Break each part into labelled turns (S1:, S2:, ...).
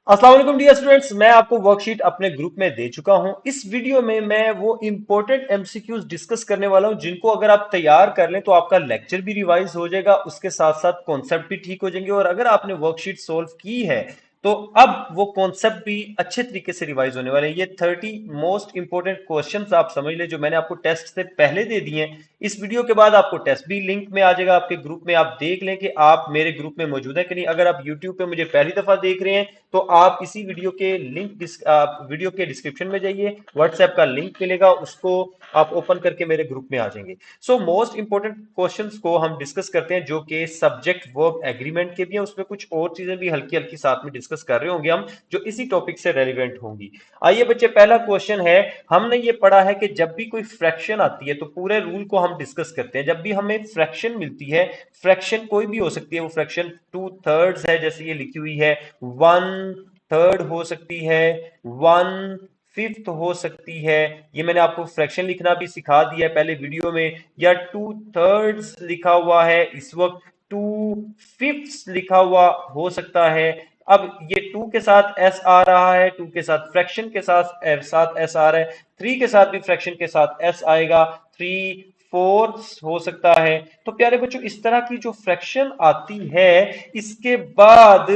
S1: अस्सलाम वालेकुम dear students, मैं आपको वर्कशीट अपने ग्रुप में दे चुका हूं। इस वीडियो में मैं वो इंपॉर्टेंट एमसीक्यूज डिस्कस करने वाला हूं जिनको अगर आप तैयार कर लें तो आपका लेक्चर भी रिवाइज हो जाएगा, उसके साथ साथ कॉन्सेप्ट भी ठीक हो जाएंगे। और अगर आपने वर्कशीट सोल्व की है तो अब वो कॉन्सेप्ट भी अच्छे तरीके से रिवाइज होने वाले हैं। ये 30 मोस्ट इंपोर्टेंट क्वेश्चंस आप समझ ले जो मैंने आपको टेस्ट से पहले दे दिए हैं। इस वीडियो के बाद आपको टेस्ट भी लिंक में आ जाएगा आपके ग्रुप में। आप देख लें कि आप मेरे ग्रुप में मौजूद है कि नहीं। अगर आप यूट्यूब पे मुझे पहली दफा देख रहे हैं तो आप इसी वीडियो के वीडियो के डिस्क्रिप्शन में जाइए, व्हाट्सएप का लिंक मिलेगा, उसको आप ओपन करके मेरे ग्रुप में आ जाएंगे। सो मोस्ट इंपोर्टेंट क्वेश्चंस को हम डिस्कस करते हैं जो कि सब्जेक्ट वर्ब एग्रीमेंट के भी हैं, उसमें कुछ और चीजें भी हल्की हल्की साथ में डिस्कस कर रहे होंगे हम, जो इसी टॉपिक से रेलिवेंट होंगी। आइए बच्चे, पहला क्वेश्चन है। हमने ये पढ़ा है कि जब भी कोई फ्रैक्शन आती है तो पूरे रूल को हम डिस्कस करते हैं। जब भी हमें फ्रैक्शन मिलती है, फ्रैक्शन कोई भी हो सकती है, वो फ्रैक्शन 2/3 है जैसे ये लिखी हुई है, 1/3 हो सकती है, 1/5 हो सकती है। ये मैंने आपको फ्रैक्शन लिखना भी सिखा दिया है पहले वीडियो में। या 2/3 लिखा हुआ है, इस वक्त 2/5 लिखा हुआ हो सकता है। अब ये 2 के साथ एस आ रहा है, 2 के साथ फ्रैक्शन के साथ एस आ रहा है, 3 के साथ भी फ्रैक्शन के साथ एस आएगा, 3/4 हो सकता है। तो प्यारे बच्चों, इस तरह की जो फ्रैक्शन आती है, इसके बाद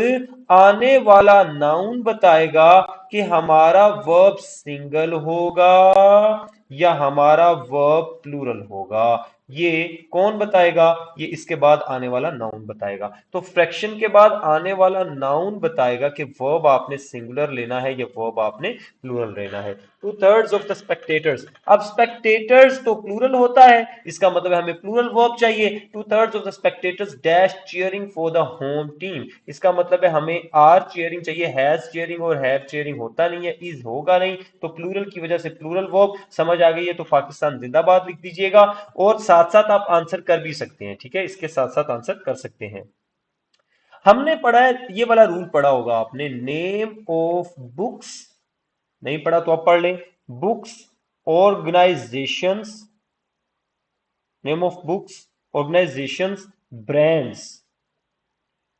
S1: आने वाला नाउन बताएगा कि हमारा वर्ब सिंगल होगा या हमारा वर्ब प्लूरल होगा। ये कौन बताएगा? ये इसके बाद आने वाला नाउन बताएगा। तो फ्रैक्शन के बाद आने वाला नाउन बताएगा कि वर्ब आपने सिंगुलर लेना है या वर्ब आपने प्लूरल लेना है। 2/3 ऑफ द स्पेक्टेटर्स। अब स्पेक्टेटर्स तो प्लूरल होता है, इसका मतलब है हमें प्लूरल वर्ब चाहिए। 2/3 of the spectators dash cheering for the home team. इसका मतलब है हमें आर चीयरिंग चाहिए, हैज चीयरिंग और हैव चीयरिंग होता नहीं है, इज होगा नहीं, तो प्लूरल की वजह से प्लूरल वर्ब। समझ आ गई है तो पाकिस्तान जिंदाबाद लिख दीजिएगा। और साथ साथ आप आंसर कर भी सकते हैं, ठीक है, इसके साथ साथ आंसर कर सकते हैं। हमने पढ़ा है, ये वाला रूल पढ़ा होगा आपने, नेम ऑफ बुक्स। नहीं पढ़ा तो आप पढ़ लें। Books, organisations, name of books, organisations, brands,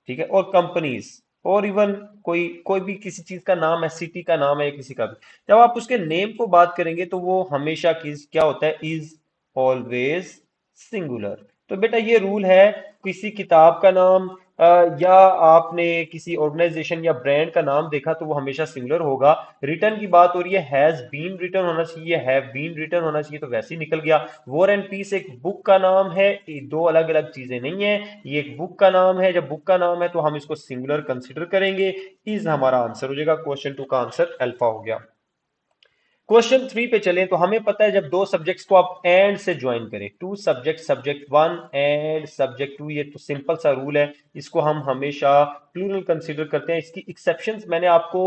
S1: ठीक है, और कंपनीज, और इवन कोई कोई भी किसी चीज का नाम है, सिटी का नाम है, किसी का भी, जब आप उसके नेम को बात करेंगे तो वो हमेशा किस क्या होता है, इज ऑलवेज सिंगुलर। तो बेटा ये रूल है। किसी किताब का नाम या आपने किसी ऑर्गेनाइजेशन या ब्रांड का नाम देखा तो वो हमेशा सिंगुलर होगा। रिटर्न की बात हो रही है, हैज बीन रिटर्न होना चाहिए, हैव बीन रिटर्न होना चाहिए, तो वैसे ही निकल गया। वॉर एंड पीस एक बुक का नाम है, ये दो अलग अलग चीजें नहीं है, ये एक बुक का नाम है। जब बुक का नाम है तो हम इसको सिंगुलर कंसिडर करेंगे। इज हमारा आंसर हो जाएगा। क्वेश्चन 2 का आंसर अल्फा हो गया। क्वेश्चन 3 पे चलें तो हमें पता है जब दो सब्जेक्ट्स को आप एंड से ज्वाइन करें, two subject, subject one and subject two, ये तो सिंपल सा रूल है, इसको हम हमेशा प्लूरल कंसीडर करते हैं। इसकी एक्सेप्शंस मैंने आपको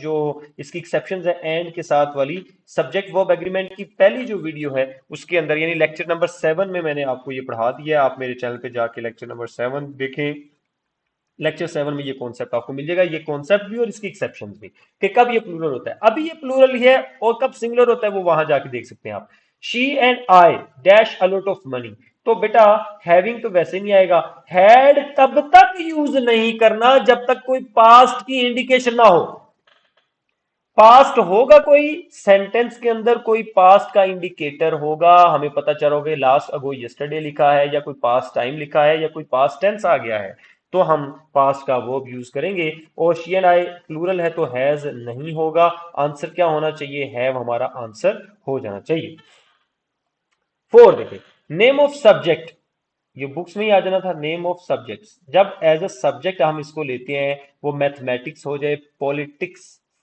S1: जो इसकी एक्सेप्शंस है एंड के साथ वाली, सब्जेक्ट वर्ब एग्रीमेंट की पहली जो वीडियो है उसके अंदर, यानी लेक्चर नंबर 7 में मैंने आपको ये पढ़ा दिया है। आप मेरे चैनल पे जाके लेक्चर नंबर 7 देखें। लेक्चर 7 में ये कॉन्सेप्ट आपको मिल जाएगा, ये कॉन्सेप्ट भी और इसकी एक्सेप्शन भी, कि कब ये प्लूरल होता है। अभी ये प्लूरल ही है, और कब सिंगुलर होता है वो वहां जाके देख सकते हैं आप। She and I dash a lot of money. तो बेटा हैविंग तो वैसे नहीं आएगा। हैड तब तक यूज नहीं करना जब तक कोई पास्ट की इंडिकेशन ना हो। पास्ट होगा, कोई सेंटेंस के अंदर कोई पास्ट का इंडिकेटर होगा, हमें पता चलोगे लास्ट अगो यस्टरडे लिखा है या कोई पास्ट टाइम लिखा है या कोई पास्ट टेंस आ गया है, तो हम पास्ट का वर्ब यूज करेंगे। और शी एंड आई प्लूरल है तो हैज नहीं होगा। आंसर क्या होना चाहिए? हैव हमारा आंसर हो जाना चाहिए। 4 देखिए, नेम ऑफ सब्जेक्ट, ये बुक्स में ही आ जाना था। नेम ऑफ सब्जेक्ट्स जब एज अ सब्जेक्ट हम इसको लेते हैं, वो मैथमेटिक्स हो जाए, politics,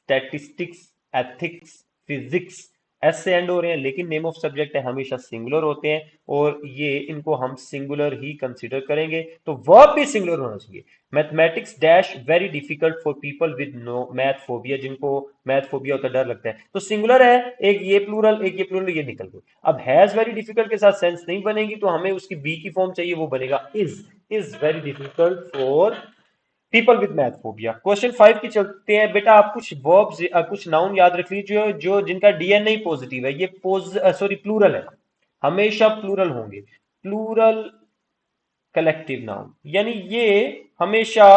S1: statistics, ethics, physics, S से एंड हो रहे हैं, लेकिन नेम ऑफ सब्जेक्ट है हमेशा सिंगुलर होते हैं, और ये इनको हम सिंगुलर ही कंसीडर करेंगे। तो वर्ब भी सिंगुलर होना चाहिए। Mathematics dash very difficult for people with no math phobia, जिनको मैथ फोबिया होता है, डर लगता है, तो सिंगुलर है। एक ये प्लूरल, एक ये प्लूरल, ये निकल गई। अब हैज वेरी डिफिकल्ट के साथ सेंस नहीं बनेगी, तो हमें उसकी बी की फॉर्म चाहिए, वो बनेगा is very difficult for people with math phobia. Question 5 की चलते हैं। बेटा आप कुछ वर्ब्स कुछ नाउन याद रख लीजिए जो जिनका डीएनए पॉजिटिव है, ये सॉरी प्लूरल है, हमेशा प्लूरल होंगे। प्लूरल कलेक्टिव नाउन, यानी ये हमेशा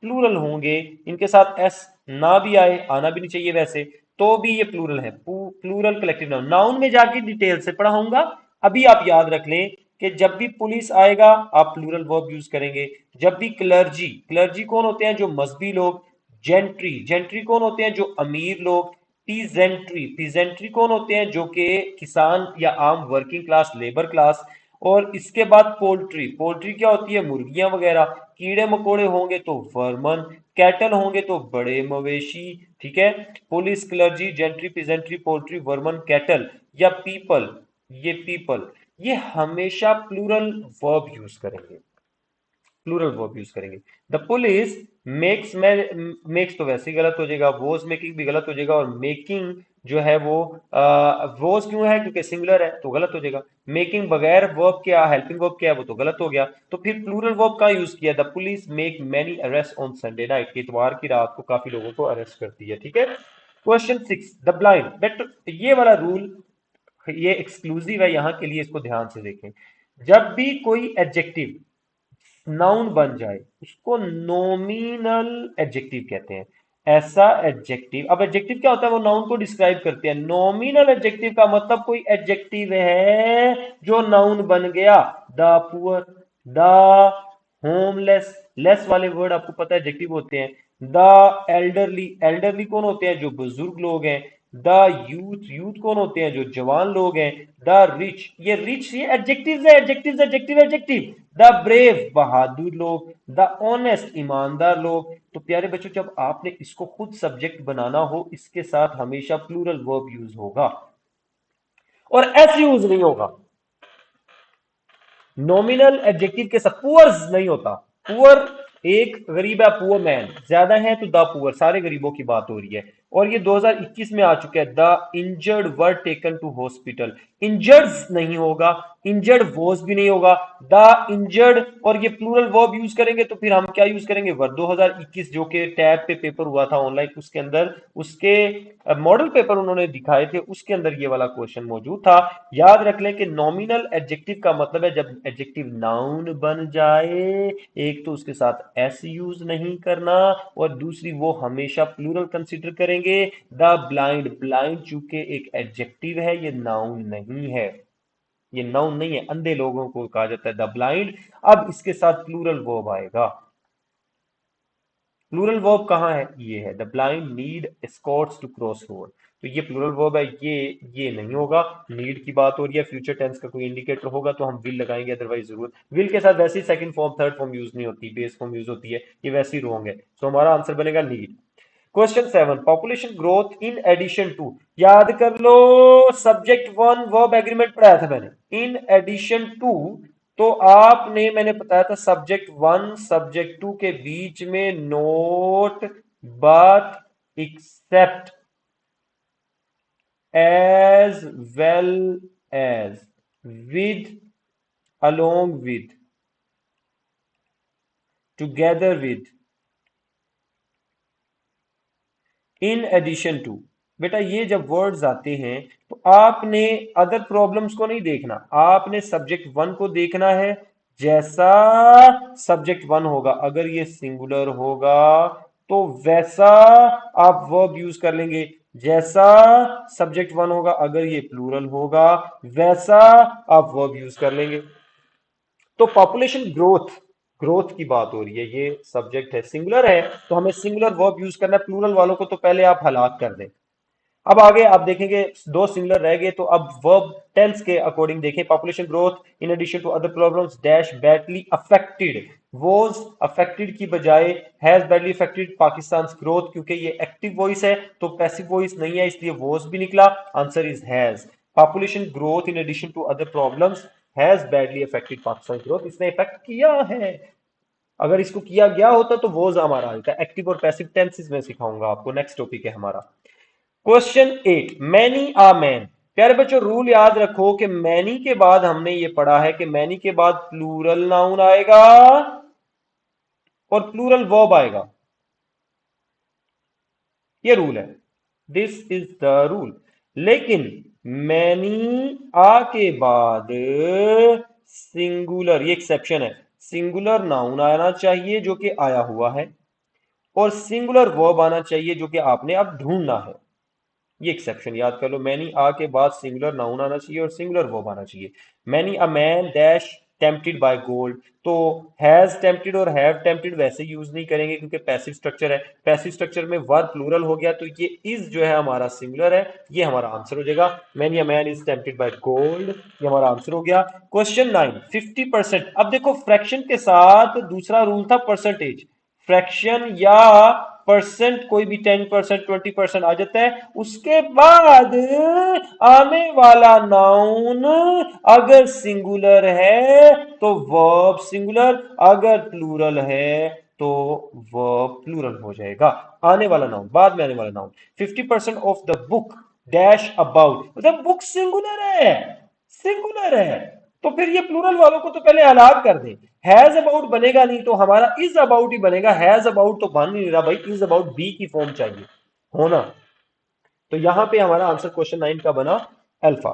S1: प्लूरल होंगे, इनके साथ एस ना भी आए, आना भी नहीं चाहिए वैसे, तो भी ये प्लूरल है, प्लूरल कलेक्टिव नाउन। नाउन में जाके डिटेल से पढ़ाऊंगा, अभी आप याद रख लें कि जब भी पुलिस आएगा आप प्लूरल वर्ब यूज करेंगे। जब भी क्लर्जी, क्लर्जी कौन होते हैं? जो मजहबी लोग। जेंट्री, जेंट्री कौन होते हैं? जो अमीर लोग। पीजेंट्री, पीजेंट्री कौन होते हैं? जो कि किसान या आम वर्किंग क्लास, लेबर क्लास। और इसके बाद पोल्ट्री, पोल्ट्री क्या होती है? मुर्गियां वगैरह। कीड़े मकोड़े होंगे तो वर्मन, कैटल होंगे तो बड़े मवेशी। ठीक है, police, clergy, gentry, peasantry, poultry, Varman, cattle या पीपल, ये पीपल, ये हमेशा प्लूरल वर्ब यूज करेंगे, प्लूरल वर्ब यूज करेंगे। द पुलिस मेक्स, मेक्स तो वैसे ही गलत हो जाएगा, वॉज मेकिंग भी गलत हो जाएगा, और मेकिंग जो है वो वॉज क्यों है? क्योंकि सिंगुलर है तो गलत हो जाएगा। मेकिंग बगैर वर्ब के हेल्पिंग वर्ब क्या है? वो तो गलत हो गया। तो फिर प्लूरल वर्ब कहाँ यूज किया? The police make many arrest on Sunday night, इतवार की रात को काफी लोगों को अरेस्ट करती है। ठीक है, क्वेश्चन 6, द ब्लाइंड। बेट ये वाला रूल ये एक्सक्लूसिव है यहाँ के लिए, इसको ध्यान से देखें। जब भी कोई एडजेक्टिव नाउन बन जाए उसको नॉमिनल एडजेक्टिव कहते हैं। ऐसा एडजेक्टिव, अब एडजेक्टिव क्या होता है? वो नाउन को डिस्क्राइब करते हैं। नॉमिनल एडजेक्टिव का मतलब कोई एडजेक्टिव है जो नाउन बन गया। The poor, the homeless, less वाले वर्ड आपको पता है एडजेक्टिव होते हैं। द एल्डरली, एल्डरली कौन होते हैं? जो बुजुर्ग लोग हैं। द यूथ, यूथ कौन होते हैं? जो जवान लोग हैं। द रिच, ये रिच ये एडजेक्टिव है, adjective adjective adjective. The brave, बहादुर लोग। द ऑनेस्ट, ईमानदार लोग। तो प्यारे बच्चों, जब आपने इसको खुद सब्जेक्ट बनाना हो, इसके साथ हमेशा प्लूरल वर्ब यूज होगा और एस यूज नहीं होगा। नॉमिनल एडजेक्टिव के साथ पुअर नहीं होता। पुअर एक गरीब है, पुअर मैन, ज्यादा है तो द पुअर, सारे गरीबों की बात हो रही है। और ये 2021 में आ चुका है। The injured were taken to hospital, injured नहीं होगा, इंजर्ड वॉज भी नहीं होगा, द इंजर्ड। और ये प्लूरल वर्ब यूज करेंगे तो फिर हम क्या यूज करेंगे? वर। 2021 जो कि टैब पे पेपर हुआ था ऑनलाइन, उसके अंदर उसके मॉडल पेपर उन्होंने दिखाए थे, उसके अंदर ये वाला क्वेश्चन मौजूद था। याद रख लें कि नॉमिनल एडजेक्टिव का मतलब है जब एडजेक्टिव नाउन बन जाए, एक तो उसके साथ एस यूज नहीं करना, और दूसरी वो हमेशा प्लूरल कंसीडर करेंगे। द ब्लाइंड, ब्लाइंड चूंकि एक एडजेक्टिव है, ये नाउन नहीं है, ये नाउन नहीं है, अंधे लोगों को कहा जाता है द ब्लाइंड। अब इसके साथ प्लूरल वर्ब आएगा। प्लूरल वर्ब कहाँ है? ये है, the blind need escorts to cross road. तो ये प्लूरल वर्ब है, ये नहीं होगा। नीड की बात हो रही है, फ्यूचर टेंस का कोई इंडिकेटर होगा तो हम विल लगाएंगे, अदरवाइज जरूर विल के साथ वैसे ही second form third form use नहीं होती, बेस फॉर्म यूज होती है, ये वैसे ही रॉन्ग है। तो हमारा आंसर बनेगा need. Question 7, population growth in addition to. याद कर लो, सब्जेक्ट वन वर्ब एग्रीमेंट पढ़ाया था मैंने, इन एडिशन टू। तो आपने, मैंने बताया था सब्जेक्ट वन सब्जेक्ट टू के बीच में not but except as well as, with, along with, together with, in addition to. बेटा ये जब वर्ड्स आते हैं तो आपने अदर प्रॉब्लम्स को नहीं देखना, आपने सब्जेक्ट वन को देखना है। जैसा सब्जेक्ट वन होगा, अगर ये सिंगुलर होगा तो वैसा आप वर्ब यूज कर लेंगे। जैसा सब्जेक्ट वन होगा, अगर ये प्लूरल होगा, वैसा आप वर्ब यूज कर लेंगे। तो पॉपुलेशन ग्रोथ, ग्रोथ की बात हो रही है, ये सब्जेक्ट है, सिंगुलर है, तो हमें सिंगुलर वर्ब यूज करना है। प्लूरल वालों को तो पहले आप हलाक कर दें। अब आगे आप देखेंगे दो सिंगुलर रह गए, तो अब वर्ब टेंस के अकॉर्डिंग देखें। Population growth in addition to other problems dash badly affected, was affected की बजाय has badly affected Pakistan growth, क्योंकि ये एक्टिव वॉइस है तो पैसिव वॉइस नहीं है, इसलिए वॉज भी निकला। Answer is has. Population growth in addition to other problems has badly affected Pakistan growth, इसने इफेक्ट किया है। अगर इसको किया गया होता तो वॉज हमारा आ जाता। एक्टिव और पैसिव टेंसेस में सिखाऊंगा आपको, नेक्स्ट टॉपिक है हमारा। क्वेश्चन 8, मैनी आ मैन। प्यारे बच्चों रूल याद रखो कि मैनी के बाद हमने ये पढ़ा है कि मैनी के बाद प्लूरल नाउन आएगा और प्लूरल वर्ब आएगा, ये रूल है, दिस इज द रूल। लेकिन मैनी आ के बाद सिंगुलर, ये एक्सेप्शन है, सिंगुलर नाउन आना चाहिए जो कि आया हुआ है। और सिंगुलर वर्ब आना चाहिए जो कि आपने अब ढूंढना है। ये एक्सेप्शन याद कर लो, मैनी आ के बाद सिंगुलर नाउन आना चाहिए और सिंगुलर वर्ब आना चाहिए। Many a man dash tempted by gold, तो हैज टेम्प्टेड और हैव टेम्प्टेड वैसे यूज नहीं करेंगे क्योंकि पैसिव स्ट्रक्चर है। पैसिव स्ट्रक्चर में वर्ब प्लूरल हो गया तो ये इज जो है हमारा सिंगुलर है, ये हमारा आंसर हो जाएगा। Many a man is tempted by gold, ये हमारा आंसर हो गया। क्वेश्चन 9, 50%। अब देखो फ्रैक्शन के साथ दूसरा रूल था परसेंटेज। फ्रैक्शन या परसेंट कोई भी 10% 20% आ जाता है, उसके बाद आने वाला नाउन अगर सिंगुलर है तो वर्ब सिंगुलर, अगर प्लूरल है तो वर्ब प्लूरल हो जाएगा। आने वाला नाउन, बाद में आने वाला noun. 50% of the book dash about, मतलब बुक सिंगुलर है, सिंगुलर है, तो फिर ये प्लूरल वालों को तो पहले अलाग कर दे। हैज अबाउट बनेगा नहीं तो हमारा इज अबाउट ही बनेगा, हैज अबाउट तो बन नहीं रहा भाई, इज अबाउट बी की फॉर्म चाहिए होना। तो यहां पे हमारा आंसर क्वेश्चन 9 का बना अल्फा।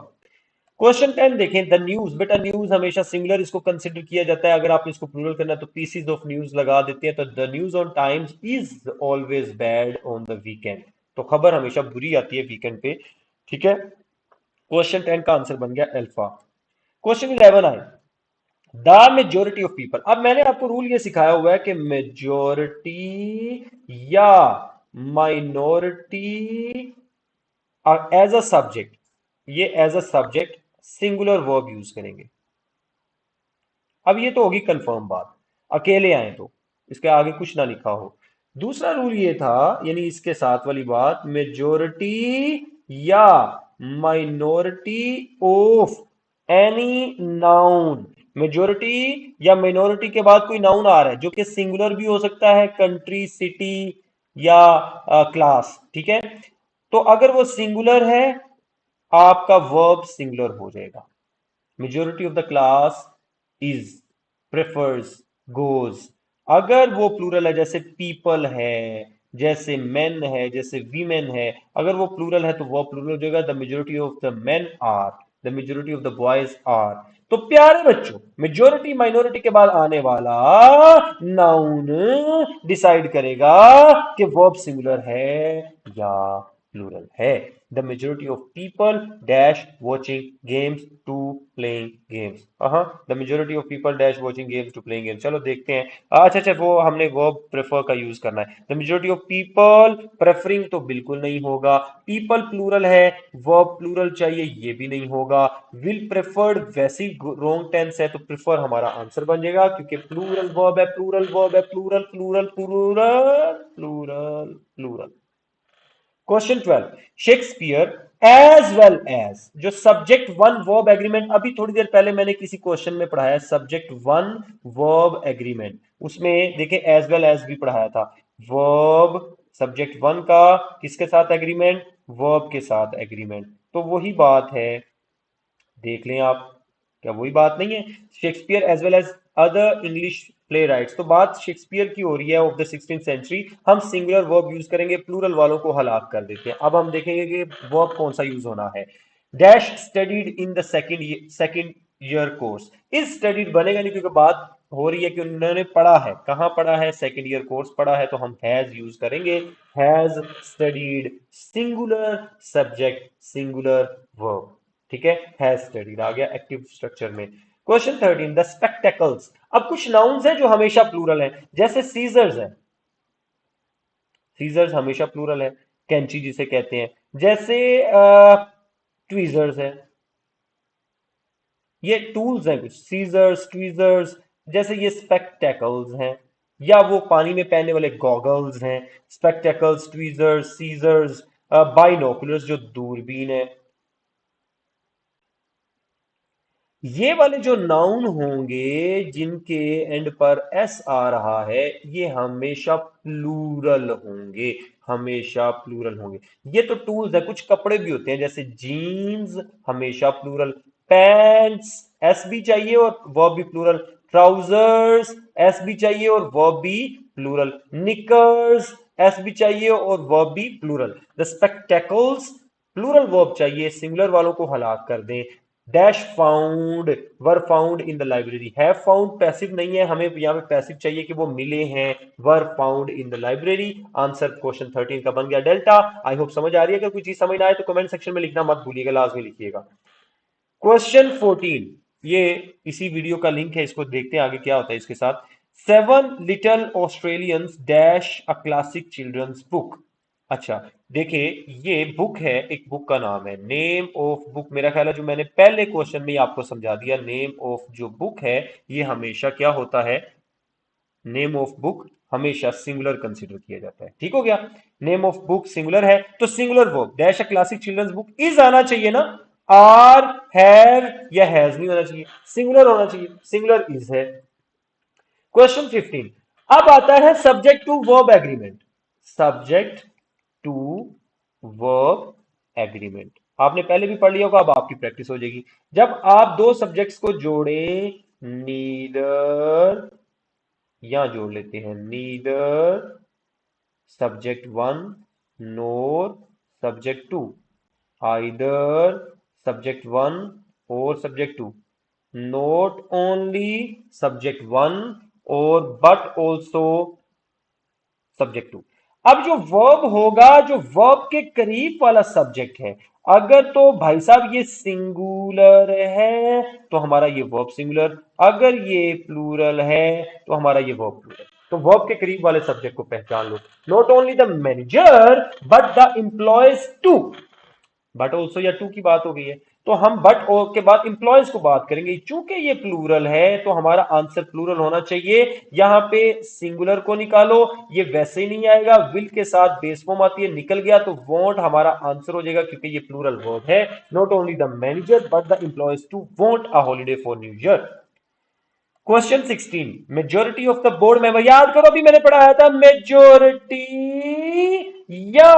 S1: क्वेश्चन 10 देखें, द न्यूज। बेटा न्यूज हमेशा सिंगुलर इसको कंसिडर किया जाता है, अगर आप इसको प्लूरल करना है तो पीसीज ऑफ न्यूज लगा देते हैं। तो the news on times is always bad on the weekend, तो खबर हमेशा बुरी आती है वीकेंड पे। ठीक है, क्वेश्चन 10 का आंसर बन गया अल्फा। क्वेश्चन 11 आए, द मेजोरिटी ऑफ पीपल। अब मैंने आपको रूल ये सिखाया हुआ है कि मेजोरिटी या माइनॉरिटी एज अ सब्जेक्ट, ये as a subject singular verb use करेंगे। अब ये तो होगी कंफर्म बात, अकेले आए तो, इसके आगे कुछ ना लिखा हो। दूसरा रूल ये था, यानी इसके साथ वाली बात, मेजोरिटी या minority of any noun. Majority या माइनॉरिटी के बाद कोई नाउन आ रहा है जो कि सिंगुलर भी हो सकता है, कंट्री, सिटी या क्लास, ठीक है। तो अगर वो सिंगुलर है, आपका वर्ब सिंगुलर हो जाएगा। Majority of the class is, prefers, goes. अगर वो प्लूरल है, जैसे पीपल है, जैसे मेन है, जैसे वीमेन है, अगर वो प्लूरल है तो वो प्लूरल हो जाएगा। The majority of the men are, the majority of the boys are. तो प्यारे बच्चों, मेजोरिटी माइनॉरिटी के बाद आने वाला नाउन डिसाइड करेगा कि वर्ब सिंगुलर है या प्लूरल है। The majority of people dash watching games to playing games. हाँ, the majority of people dash watching games to playing games. चलो देखते हैं। अच्छा अच्छा, वो हमने वर्ब प्रेफर का यूज करना है। The majority of people preferring तो बिल्कुल नहीं होगा, पीपल प्लूरल है, वर्ब प्लूरल चाहिए, ये भी नहीं होगा। विल प्रेफर्ड वैसी रॉन्ग टेंस है तो प्रेफर हमारा आंसर बन जाएगा, क्योंकि प्लूरल वर्ब है, प्लूरल वर्ब है, plural plural plural plural plural. Question 12, Shakespeare as well as, जो सब्जेक्ट वन वर्ब एग्रीमेंट, अभी थोड़ी देर पहले मैंने किसी क्वेश्चन में पढ़ाया सब्जेक्ट वन वर्ब एग्रीमेंट, उसमें देखें एज वेल एज भी पढ़ाया था। वर्ब सब्जेक्ट वन का किसके साथ एग्रीमेंट, वर्ब के साथ एग्रीमेंट, तो वही बात है, देख लें आप, क्या वही बात नहीं है। Shakespeare as well as other English playwrights, तो बात शेक्सपियर की हो रही है ऑफ द 16th सेंचुरी। हम सिंगुलर वर्ब यूज करेंगे, प्लूरल वालों को हलाक कर देते हैं। अब हम देखेंगे कि वर्ब कौन सा यूज होना है। Dash studied in the second year course, is studied बनेगा नहीं क्योंकि बात हो रही है कि उन्होंने पढ़ा है, कहां पढ़ा है, सेकंड ईयर कोर्स पढ़ा है, तो हम हैज यूज करेंगे। Has studied singular subject singular verb, ठीक है, हैज स्टडीड आ गया एक्टिव स्ट्रक्चर में। Question 13, the spectacles. अब कुछ नाउन्स हैं जो हमेशा प्लूरल है, जैसे सीजर्स है, सीजर्स हमेशा प्लूरल है, कैंची जिसे कहते हैं। जैसे ट्वीजर्स है, ये टूल्स हैं कुछ, सीजर्स ट्वीजर्स, जैसे ये स्पेक्टेकल्स हैं, या वो पानी में पहनने वाले गॉगल्स हैं। स्पेक्टेकल्स, ट्वीजर्स, सीजर्स, बाइनोकुलर्स जो दूरबीन है। ये वाले जो नाउन होंगे जिनके एंड पर एस आ रहा है, ये हमेशा प्लूरल होंगे, हमेशा प्लूरल होंगे। ये तो टूल्स है, कुछ कपड़े भी होते हैं जैसे जीन्स, हमेशा प्लूरल। पैंट्स एस भी चाहिए और वर्ब भी प्लूरल। ट्राउजर्स एस भी चाहिए और वर्ब भी प्लूरल। निकर्स एस भी चाहिए और वर्ब भी plural. The spectacles plural verb चाहिए, सिंगुलर वालों को हलाक कर दें। Dash found, were found in the library. Have found passive नहीं है, हमें यहाँ पे पैसिव चाहिए कि वो मिले हैं। वर found in the library. Answer question 13 का बन गया डेल्टा। आई होप समझ आ रही है। अगर कोई चीज समझ ना आए तो कमेंट सेक्शन में लिखना मत भूलिएगा, लाजमी लिखिएगा। क्वेश्चन 14, ये इसी वीडियो का लिंक है, इसको देखते हैं आगे क्या होता है इसके साथ। Seven little Australians dash a classic children's book. अच्छा, देखिए ये बुक है, एक बुक का नाम है। नेम ऑफ बुक, मेरा ख्याल है जो मैंने पहले क्वेश्चन में ही आपको समझा दिया। नेम ऑफ जो बुक है ये हमेशा क्या होता है, नेम ऑफ बुक हमेशा सिंगुलर कंसीडर किया जाता है। ठीक हो गया। नेम ऑफ बुक सिंगुलर है तो singular verb dash a classic children's book is आना चाहिए ना। आर, हैव या हैज नहीं होना चाहिए, सिंगुलर होना चाहिए। सिंगुलर इज है। क्वेश्चन 15, अब आता है subject to verb agreement. Subject to verb agreement आपने पहले भी पढ़ लिया होगा, अब आपकी प्रैक्टिस हो जाएगी। जब आप दो सब्जेक्ट्स को जोड़ें, नीदर, यहां जोड़ लेते हैं neither subject one nor subject two, either subject one और subject two, not only subject one और बट ऑल्सो सब्जेक्ट टू। अब जो वर्ब होगा, जो वर्ब के करीब वाला सब्जेक्ट है, अगर तो भाई साहब ये सिंगुलर है तो हमारा ये वर्ब सिंगुलर, अगर ये प्लूरल है तो हमारा ये वर्ब प्लूरल। तो वर्ब के करीब वाले सब्जेक्ट को पहचान लो। Not only the manager but the employees too, but also या टू की बात हो गई है तो हम बट के बाद इंप्लॉयज को बात करेंगे। चूंकि ये प्लूरल है तो हमारा आंसर प्लूरल होना चाहिए। यहां पे सिंगुलर को निकालो, ये वैसे ही नहीं आएगा, विल के साथ बेस फॉर्म आती है, निकल गया तो वॉन्ट हमारा आंसर हो जाएगा क्योंकि ये प्लूरल वर्ब है। Not only the manager but the employees too want a holiday for new year. Question 16, majority of the board member, याद करो अभी मैंने पढ़ाया था मेजोरिटी या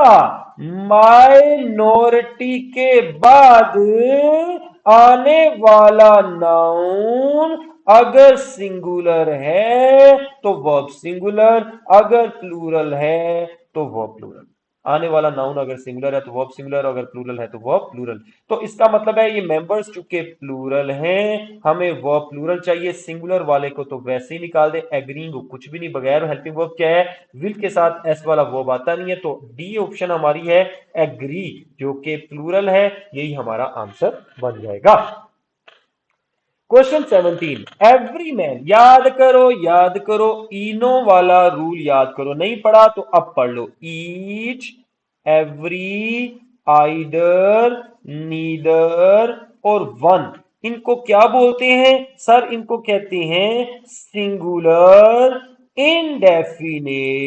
S1: माइनॉरिटी के बाद आने वाला नाउन अगर सिंगुलर है तो वर्ब सिंगुलर, अगर प्लूरल है तो वर्ब प्लूरल। आने वाला नाउन अगर सिंगुलर है तो वर्ब सिंगुलर, अगर प्लूरल है तो वर्ब प्लूरल। तो इसका मतलब है ये मेंबर्स चूंकि प्लूरल हैं, हमें वर्ब प्लूरल चाहिए। सिंगुलर वाले को तो वैसे ही निकाल दे, एग्रीइंग को कुछ भी नहीं, बगैर हेल्पिंग वर्ब क्या है, विल के साथ एस वाला वर्ब आता नहीं है, तो डी ऑप्शन हमारी है एग्री, जो कि प्लूरल है, यही हमारा आंसर बन जाएगा। क्वेश्चन 17, एवरी मैन, याद करो, इनो वाला रूल याद करो, नहीं पढ़ा तो अब पढ़ लो। ईच, एवरी, आइदर, नीदर और वन, इनको क्या बोलते हैं सर? इनको कहते हैं सिंगुलर इंडेफिनेट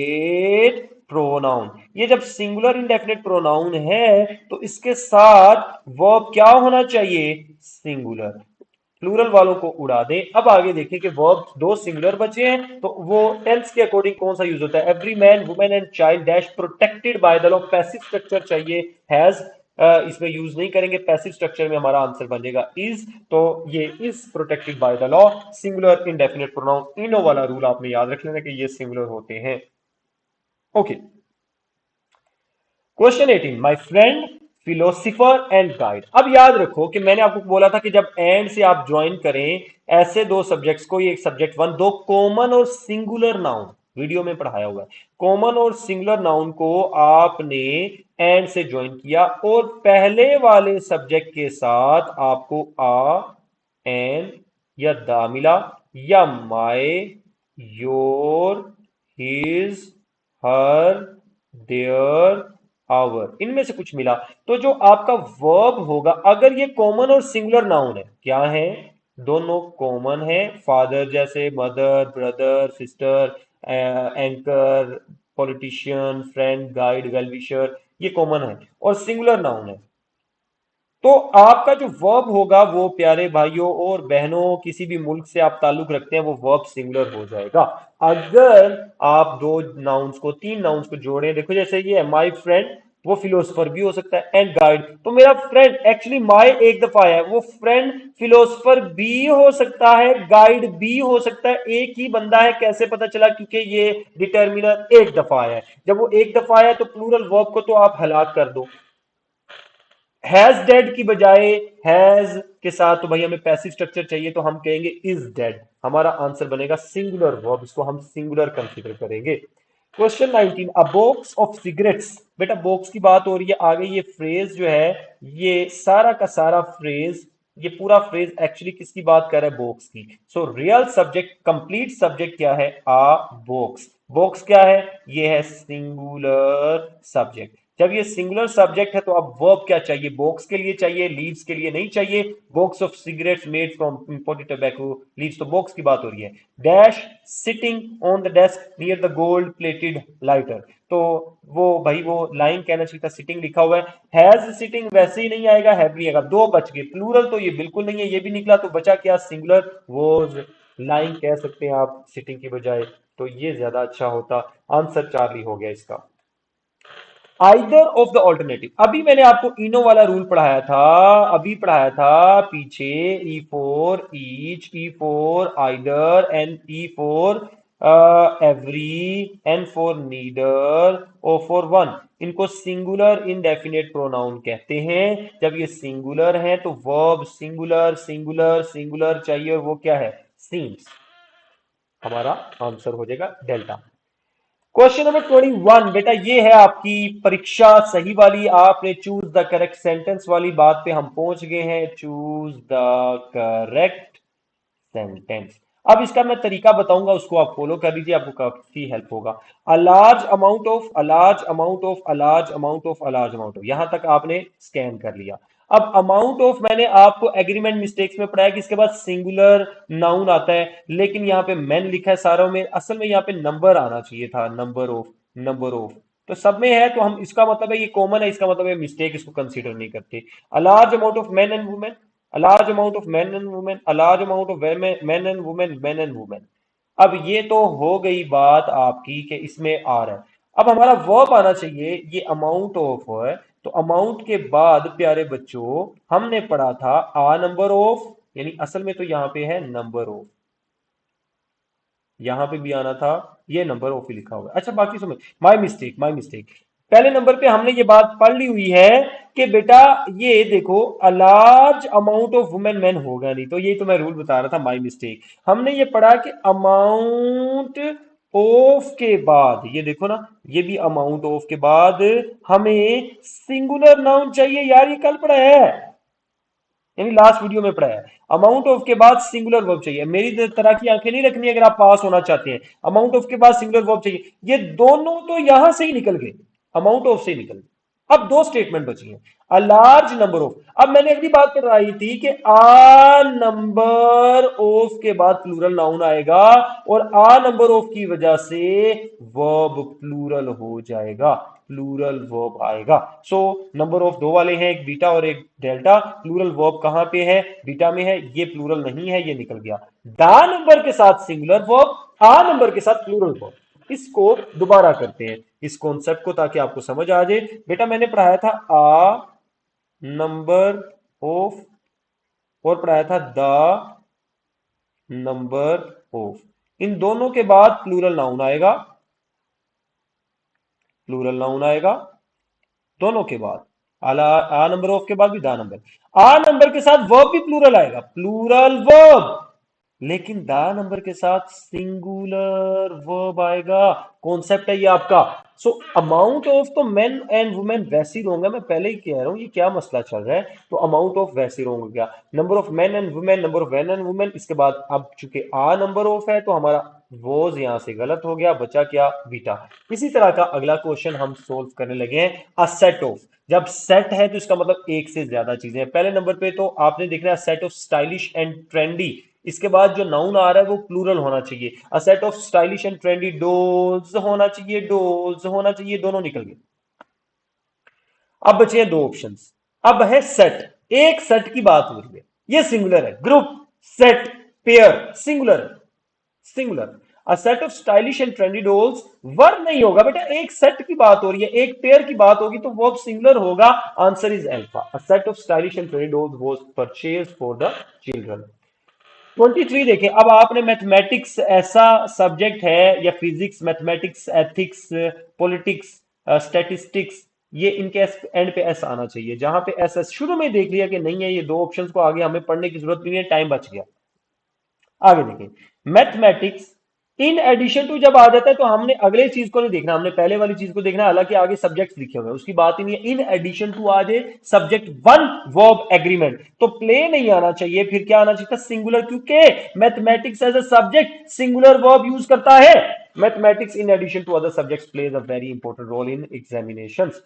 S1: प्रोनाउन। ये जब सिंगुलर इंडेफिनेट प्रोनाउन है तो इसके साथ वर्ब क्या होना चाहिए? सिंगुलर। प्लूरल वालों को उड़ा दें। अब आगे देखें कि वर्ब दो सिंगुलर बचे हैं तो वो टेंस के अकॉर्डिंग कौन सा यूज होता है। Every man, women and child dash protected by the law, passive structure चाहिए, हैज इसमें यूज नहीं करेंगे, पैसिव स्ट्रक्चर में हमारा आंसर बन जाएगा इज। तो ये is protected by the law, singular indefinite pronoun, इनो वाला रूल आपने याद रख लेना कि ये सिंगुलर होते हैं। Okay, question 18, my friend philosopher and guide. अब याद रखो कि मैंने आपको बोला था कि जब एंड से आप ज्वाइन करें ऐसे दो सब्जेक्ट्स को, एक सब्जेक्ट वन, दो कॉमन और सिंगुलर नाउन, वीडियो में पढ़ाया हुआ है, कॉमन और सिंगुलर नाउन को आपने एंड से ज्वाइन किया और पहले वाले सब्जेक्ट के साथ आपको आ, एन या दा मिला, या my, your, his, her, their, our, इनमें से कुछ मिला, तो जो आपका वर्ब होगा, अगर ये कॉमन और सिंगुलर नाउन है, क्या है? दोनों कॉमन है, फादर जैसे mother, brother, sister, anchor, politician, friend, guide, well wisher, ये कॉमन है और सिंगुलर नाउन है, तो आपका जो वर्ब होगा वो प्यारे भाइयों और बहनों, किसी भी मुल्क से आप ताल्लुक रखते हैं, वो वर्ब सिंगुलर हो जाएगा। अगर आप दो नाउन्स को, तीन नाउन्स को जोड़ें, देखो जैसे ये है माय फ्रेंड, वो फिलोसफर भी हो सकता है, एंड गाइड, तो मेरा फ्रेंड एक्चुअली माय एक दफा है, वो फ्रेंड फिलोसफर भी हो सकता है, गाइड भी हो सकता है, एक ही बंदा है। कैसे पता चला? क्योंकि ये डिटर्मिनर एक दफा है। जब वो एक दफा है तो प्लूरल वर्ब को तो आप हलाक कर दो, हैज डेड की बजाय हैज के साथ तो भाई हमें पैसिव स्ट्रक्चर चाहिए, तो हम कहेंगे इज डेड। हमारा आंसर बनेगा सिंगुलर वर्ब, इसको हम सिंगुलर कंसीडर करेंगे। Question 19, a box of cigarettes. बेटा बॉक्स की बात हो रही है, आगे ये फ्रेज जो है, ये सारा का सारा फ्रेज, ये पूरा फ्रेज एक्चुअली किसकी बात कर रहा है? बॉक्स की। So real subject, complete subject क्या है? आ बॉक्स। बॉक्स क्या है? ये है सिंगुलर सब्जेक्ट। जब ये सिंगुलर सब्जेक्ट है तो अब वर्ब क्या चाहिए? बॉक्स के लिए चाहिए, लीव्स के लिए नहीं चाहिए। Box of cigarettes made from imported tobacco leaves, तो बॉक्स की बात हो रही है। Dash sitting on the desk near the gold plated lighter, तो वो भाई वो लाइन कहना चाहिए था, सिटिंग लिखा हुआ है। हैज सिटिंग वैसे ही नहीं आएगा, हैव नहीं आएगा, दो बच गए। प्लूरल तो ये बिल्कुल नहीं है, ये भी निकला, तो बचा क्या? Singular was. लाइन कह सकते हैं आप सिटिंग की बजाय, तो ये ज्यादा अच्छा होता। आंसर चार्ली हो गया इसका। आइदर ऑफ द ऑल्टरनेटिव, अभी मैंने आपको इनो वाला रूल पढ़ाया था, अभी पढ़ाया था पीछे। E for each, E for either, N E for every, N for neither, O for one. इनको सिंगुलर इंडेफिनेट प्रोनाउन कहते हैं। जब ये सिंगुलर है तो वर्ब सिंगुलर सिंगुलर सिंगुलर चाहिए, और वो क्या है? सीम्स। हमारा आंसर हो जाएगा डेल्टा। क्वेश्चन नंबर 21, बेटा ये है आपकी परीक्षा सही वाली, आपने चूज द करेक्ट सेंटेंस वाली बात पे हम पहुंच गए हैं। Choose the correct sentence. अब इसका मैं तरीका बताऊंगा, उसको आप फॉलो कर लीजिए, आपको काफी हेल्प होगा। A large amount of, a large amount of, a large amount of, a large amount of, यहां तक आपने स्कैन कर लिया। अब अमाउंट ऑफ मैंने आपको एग्रीमेंट मिस्टेक्स में पढ़ाया कि इसके बाद सिंगुलर नाउन आता है, लेकिन यहाँ पे मैन लिखा है सारों में, असल में यहाँ पे नंबर आना चाहिए था, नंबर ऑफ, नंबर ऑफ। तो सब में है, तो हम इसका मतलब है ये कॉमन है, इसका मतलब है मिस्टेक, इसको कंसीडर नहीं करते। A large amount of man and women, a large amount of men and women, a large amount of men and women, men and women। अब ये तो हो गई बात आपकी कि इसमें आ रहा है। अब हमारा वर्ब आना चाहिए, ये अमाउंट ऑफ है, तो अमाउंट के बाद प्यारे बच्चों हमने पढ़ा था आ नंबर ऑफ, यानी असल में तो यहां पे है नंबर ऑफ, यहां पे भी आना था, ये नंबर ऑफ ही लिखा हुआ है। अच्छा बाकी समझ, माय मिस्टेक, माय मिस्टेक। पहले नंबर पे हमने ये बात पढ़ ली हुई है कि बेटा ये देखो, a large amount of women man होगा नहीं, तो ये तो मैं रूल बता रहा था, माय मिस्टेक। हमने ये पढ़ा कि अमाउंट ऑफ के बाद, ये देखो ना, ये भी अमाउंट ऑफ के बाद हमें सिंगुलर नाउन चाहिए यार, ये कल पढ़ा है, यानी लास्ट वीडियो में पढ़ा है। अमाउंट ऑफ के बाद सिंगुलर वर्ब चाहिए, मेरी तरह की आंखें नहीं रखनी अगर आप पास होना चाहते हैं। अमाउंट ऑफ के बाद सिंगुलर वर्ब चाहिए, ये दोनों तो यहां से ही निकल गए, अमाउंट ऑफ से ही निकल गए। अब दो स्टेटमेंट बची हैं, अ लार्ज नंबर ऑफ। अब मैंने अगली बात पढ़ाई थी कि आ नंबर ऑफ के बाद प्लूरल नाउन आएगा, और आ नंबर ऑफ की वजह से वर्ब प्लूरल हो जाएगा, प्लूरल वर्ब आएगा। सो नंबर ऑफ दो वाले हैं, एक बीटा और एक डेल्टा। प्लूरल वर्ब कहां पे है? बीटा में है, ये प्लूरल नहीं है, ये निकल गया। दा नंबर के साथ सिंगुलर वर्ब, आ नंबर के साथ प्लूरल वर्ब। इसको दोबारा करते हैं इस कॉन्सेप्ट को, ताकि आपको समझ आ जाए। बेटा मैंने पढ़ाया था आ नंबर ऑफ, और पढ़ाया था द नंबर ऑफ, इन दोनों के बाद प्लूरल नाउन आएगा, प्लूरल नाउन आएगा दोनों के बाद। आला आ नंबर ऑफ के बाद भी दा नंबर, आ नंबर के साथ वर्ब भी प्लूरल आएगा, प्लूरल वर्ब, लेकिन दा नंबर के साथ सिंगुलर वर्ब आएगा। कॉन्सेप्ट है ये आपका। सो अमाउंट ऑफ तो मेन एंड वुमेन वैसे ही होंगे, मैं पहले ही कह रहा हूं ये क्या मसला चल रहा है। तो अमाउंट ऑफ वैसे ही होंगे, क्या number of main and women, number of man and women, इसके बाद अब चूंकि आ नंबर ऑफ है तो हमारा वोज यहां से गलत हो गया, बचा क्या? बीटा। इसी तरह का अगला क्वेश्चन हम सोल्व करने लगे हैं, अ सेट ऑफ। जब सेट है तो इसका मतलब एक से ज्यादा चीजें हैं। पहले नंबर पे तो आपने देखना है set of stylish and trendy, इसके बाद जो नाउन आ रहा है वो प्लूरल होना चाहिए। A set of stylish and trendy doles होना चाहिए, डोल्स होना चाहिए, दोनों निकल गए। अब बचे हैं दो ऑप्शंस। अब है सेट, एक सेट की बात हो रही है, ये सिंगुलर है, group, set, pair, singular, singular. A set of stylish and trendy dolls, verb नहीं होगा बेटा, एक सेट की बात हो रही है, एक पेयर की बात होगी तो वर्ब सिंगुलर होगा। Answer is alpha. A set of stylish and trendy dolls was purchased for the children. 23 देखें, अब आपने मैथमेटिक्स ऐसा सब्जेक्ट है, या physics, mathematics, ethics, politics, statistics, ये इनके एंड पे एस आना चाहिए, जहां पे एस एस शुरू में देख लिया कि नहीं है, ये दो ऑप्शंस को आगे हमें पढ़ने की जरूरत नहीं है, टाइम बच गया। आगे देखिए, मैथमेटिक्स इन एडिशन टू जब आ जाता है तो हमने अगले चीज को नहीं देखना, हमने पहले वाली चीज को देखना है। हालांकि आगे सब्जेक्ट लिखे हुए हैं, उसकी बात ही नहीं है। इन एडिशन टू आ जाए सब्जेक्ट वन वर्ब एग्रीमेंट, तो प्ले नहीं आना चाहिए, फिर क्या आना चाहिए था? सिंगुलर, क्योंकि mathematics as a subject singular verb use करता है। Mathematics in addition to other subjects plays a very important role in examinations.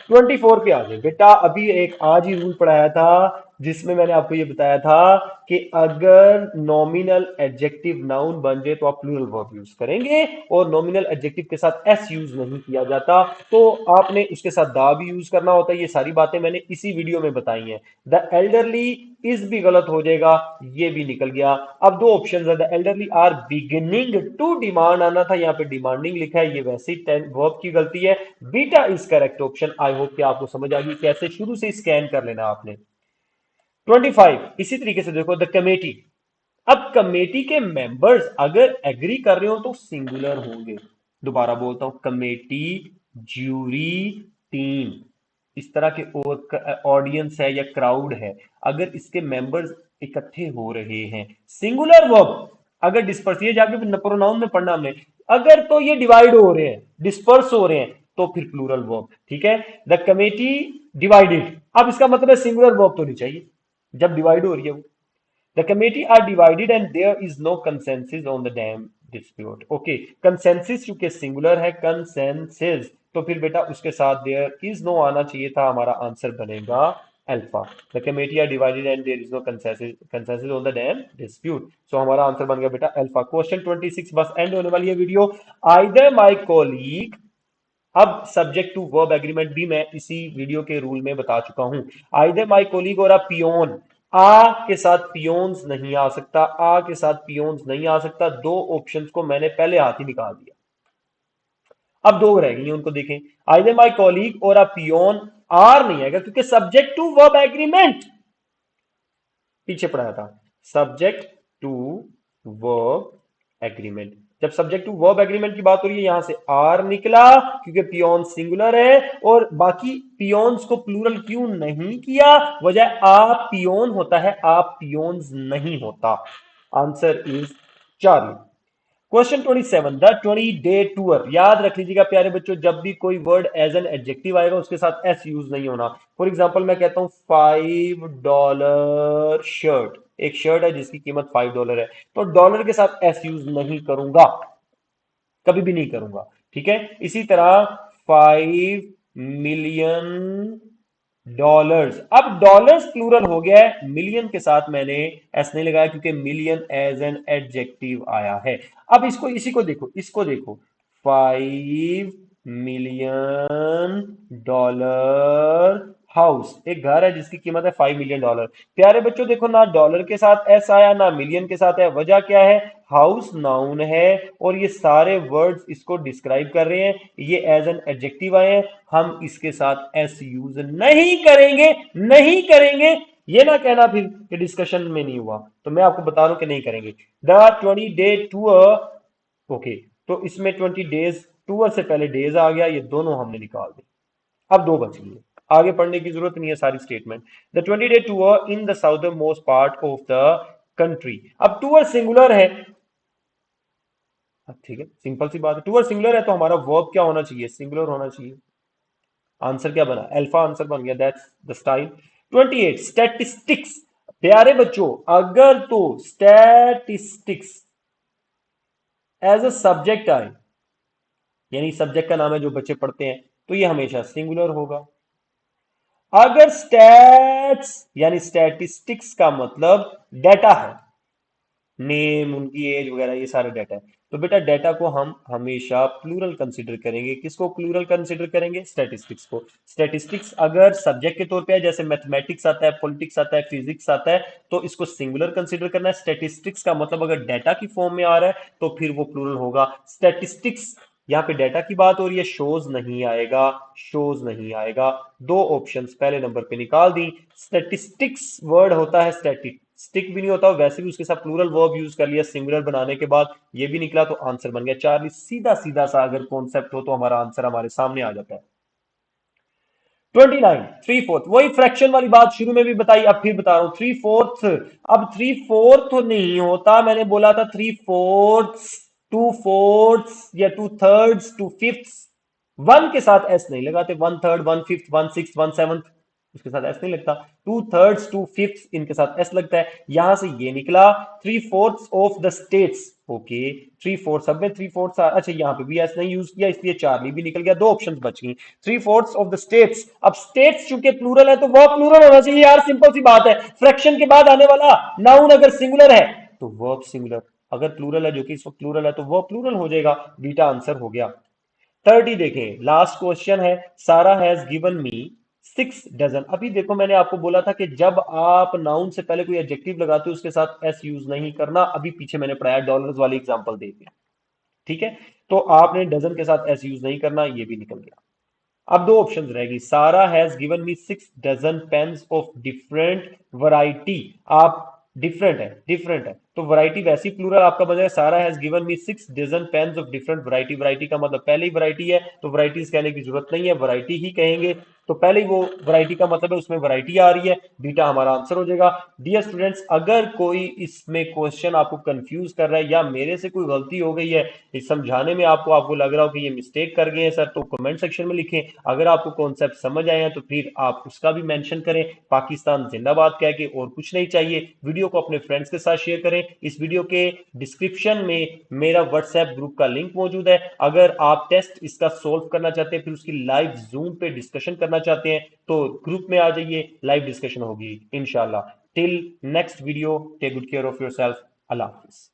S1: 24 पे आ जाए बेटा, अभी एक आज ही रूल पढ़ाया था जिसमें मैंने आपको ये बताया था कि अगर नॉमिनल एडजेक्टिव नाउन बन जाए तो आप प्लूरल वर्ब यूज करेंगे, और नॉमिनल एडजेक्टिव के साथ एस यूज नहीं किया जाता, तो आपने उसके साथ दा भी यूज करना होता है। ये सारी बातें मैंने इसी वीडियो में बताई हैं। द एल्डरली इज भी गलत हो जाएगा, ये भी निकल गया। अब दो ऑप्शन है, the elderly are beginning to demand आना था, यहाँ पे डिमांडिंग लिखा है, ये वैसे ही वर्ब की गलती है। Beta is correct option. I hope कि आपको समझ आ गई कैसे शुरू से स्कैन कर लेना आपने। 25 इसी तरीके से देखो, द कमेटी। अब कमेटी के मेंबर्स अगर एग्री कर रहे हो तो सिंगुलर होंगे। दोबारा बोलता हूं, कमेटी, ज्यूरी, टीम, इस तरह के ऑडियंस है या क्राउड है, अगर इसके मेंबर्स इकट्ठे हो रहे हैं, सिंगुलर वर्ब अगर डिस्पर्स, ये जाके प्रोनाउन में पढ़ना हमने, अगर तो ये डिवाइड हो रहे हैं, डिस्पर्स हो रहे हैं, तो फिर प्लूरल वर्ब। ठीक है, द कमेटी डिवाइडेड, अब इसका मतलब है सिंगुलर वर्ब तो नहीं चाहिए जब डिवाइड हो रही है वो। The committee are divided and there is no consensus on the damn dispute. Okay, consensus चूंकि सिंगुलर है, consensus, तो फिर बेटा उसके साथ there is no आना चाहिए था, हमारा आंसर बनेगा alpha. The committee are divided and there is no consensus on the damn dispute. So हमारा आंसर बन गया बेटा अल्फा। क्वेश्चन 26, बस एंड होने वाली है वीडियो। Either my colleague, अब सब्जेक्ट टू वर्ब एग्रीमेंट भी मैं इसी वीडियो के रूल में बता चुका हूं। आइदर माई कोलीग और अ पियोन, आ के साथ पियोन्स नहीं आ सकता, आ के साथ पियोन्स नहीं आ सकता, दो ऑप्शंस को मैंने पहले हाथ ही निकाल दिया। अब दो रह गई, उनको देखें। आइदर माई कोलीग और अ पियोन, आर नहीं आएगा क्योंकि सब्जेक्ट टू वर्ब एग्रीमेंट पीछे पढ़ाया था, सब्जेक्ट टू वर्ब एग्रीमेंट। जब सब्जेक्ट टू वर्ब एग्रीमेंट की बात हो रही है, यहां से आर निकला क्योंकि पियोन सिंगुलर है, और बाकी पियोन्स को प्लूरल क्यों नहीं किया? वजह आ पियोन होता है, आप पियोन्स नहीं होता। Answer is Charlie. Question 27, the 20 day tour. याद रख लीजिएगा प्यारे बच्चों, जब भी कोई वर्ड एज एन एडजेक्टिव आएगा उसके साथ एस यूज नहीं होना। फॉर एग्जाम्पल मैं कहता हूं $5 शर्ट, एक शर्ट है जिसकी कीमत $5 है, तो डॉलर के साथ एस यूज नहीं करूंगा, कभी भी नहीं करूंगा। ठीक है, इसी तरह $5 मिलियन। अब डॉलर्स प्लूरल हो गया है, मिलियन के साथ मैंने एस नहीं लगाया क्योंकि मिलियन एज एन एडजेक्टिव आया है। अब इसको, इसी को देखो, इसको देखो, $5 मिलियन हाउस, एक घर है जिसकी कीमत है $5 मिलियन। प्यारे बच्चों देखो, ना डॉलर के साथ एस आया ना मिलियन के साथ है, वजह क्या है? हाउस नाउन है और ये सारे वर्ड्स इसको डिस्क्राइब कर रहे हैं, ये एज एन एडजेक्टिव आए हैं, हम इसके साथ एस यूज नहीं करेंगे, नहीं करेंगे। ये ना कहना फिर कि डिस्कशन में नहीं हुआ, तो मैं आपको बता रहा हूं कि नहीं करेंगे। द 20 डे टूर, ओके, तो इसमें 20 डेज, टूर से पहले डेज आ गया, ये दोनों हमने निकाल दी। अब दो बच गई, आगे पढ़ने की जरूरत नहीं है सारी statement. The 20 day tour in the southern most part of the country. अब टूर सिंगुलर है, ठीक है, सिंपल सी बात है, टूर सिंगुलर है तो हमारा वर्ब क्या होना चाहिए? सिंगुलर होना चाहिए। आंसर क्या बना? अल्फा आंसर बन गया, दैट्स द स्टाइल। 28, स्टैटिस्टिक्स। प्यारे बच्चों, अगर तो स्टैटिस्टिक्स एज अ सब्जेक्ट आए, यानी सब्जेक्ट का नाम है जो बच्चे पढ़ते हैं, तो ये हमेशा सिंगुलर होगा। अगर स्टैट्स यानी स्टैटिस्टिक्स का मतलब डाटा है, नेम, उनकी एज वगैरह, ये सारे डाटा है, तो बेटा डाटा को हम हमेशा प्लूरल कंसीडर करेंगे। किसको प्लूरल कंसीडर करेंगे? स्टैटिस्टिक्स को। स्टैटिस्टिक्स अगर सब्जेक्ट के तौर पे है, जैसे मैथमेटिक्स आता है, पॉलिटिक्स आता है, फिजिक्स आता है, तो इसको सिंगुलर कंसीडर करना है। स्टैटिस्टिक्स का मतलब अगर डाटा की फॉर्म में आ रहा है तो फिर वो प्लूरल होगा। स्टैटिस्टिक्स, यहाँ पे डाटा की बात हो रही है, शोज नहीं आएगा, शोज नहीं आएगा। दो ऑप्शंस पहले नंबर पे निकाल दी। स्टैटिस्टिक्स वर्ड होता है स्टैटिक, स्टिक भी नहीं होता, वैसे भी उसके साथ प्लूरल वर्ब यूज कर लिया सिंगुलर बनाने के बाद, ये भी निकला, तो आंसर बन गया चार्ली। सीधा सीधा सा अगर कॉन्सेप्ट हो तो हमारा आंसर हमारे सामने आ जाता है। 29, 3/4, वही फ्रैक्शन वाली बात शुरू में भी बताई, अब फिर बता रहा हूं 3/4। अब 3/4 तो नहीं होता, मैंने बोला था 3/4, 2/4 या 2/3, 2/5। वन के साथ एस नहीं लगाते, 1/3, 1/5, 1/6, 1/7, उसके साथ एस नहीं लगता। 2/3, 2/5 इनके साथ एस लगता है। यहां से ये निकला 3/4 ऑफ द स्टेट्स। ओके, 3/4 सब में 3/4, अच्छा यहाँ पे भी एस नहीं यूज किया, इसलिए चार्ली भी निकल गया, दो ऑप्शन बच गई। 3/4 ऑफ द स्टेट्स। अब स्टेट्स चूंकि प्लूरल है तो वह प्लूरल होना चाहिए यार, सिंपल सी बात है। फ्रैक्शन के बाद आने वाला नाउन अगर सिंगुलर है तो वर्ब सिंगुलर, अगर प्लूरल है जो कि इस वक्त प्लूरल है तो वह प्लूरल हो जाएगा। बीटा आंसर हो गया। 30 देखें, लास्ट क्वेश्चन है। सारा हैज गिवन मी 6 डजन। अभी देखो मैंने आपको बोला था कि जब आप नाउन से पहले कोई एडजेक्टिव लगाते हो उसके साथ एस यूज नहीं करना, अभी पीछे मैंने पढ़ाया, डॉलर्स वाली एग्जांपल दे दिया, ठीक है। तो आपने डजन के साथ एस यूज नहीं करना, ये भी निकल गया। अब दो ऑप्शन रहेगी। Sarah has given me 6 dozen pens of different variety. आप डिफरेंट है तो वैरायटी वैसी प्लूरल आपका बन जाएगा, Sarah has given me 6 dozen pens of different variety. Variety का मतलब पहले ही वैरायटी है तो वैरायटीज कहने की जरूरत नहीं है, वैरायटी ही कहेंगे। तो पहले ही वो वैरायटी का मतलब है उसमें वैरायटी आ रही है, बीटा हमारा आंसर हो जाएगा। डियर स्टूडेंट्स, अगर कोई इसमें क्वेश्चन आपको कंफ्यूज कर रहा है या मेरे से कोई गलती हो गई है इस समझाने में, आपको लग रहा हो कि ये मिस्टेक कर गए हैं सर, तो कमेंट सेक्शन में लिखें। अगर आपको कॉन्सेप्ट समझ आए हैं तो फिर आप उसका भी मेंशन करें। पाकिस्तान जिंदाबाद कह के, और कुछ नहीं चाहिए। वीडियो को अपने फ्रेंड्स के साथ शेयर करें। इस वीडियो के डिस्क्रिप्शन में मेरा व्हाट्सएप ग्रुप का लिंक मौजूद है। अगर आप टेस्ट इसका सोल्व करना चाहते हैं, फिर उसकी लाइव जूम पे डिस्कशन करना चाहते हैं, तो ग्रुप में आ जाइए, लाइव डिस्कशन होगी इंशाल्लाह। Till next video, take good care of yourself. अल्लाह हाफिज।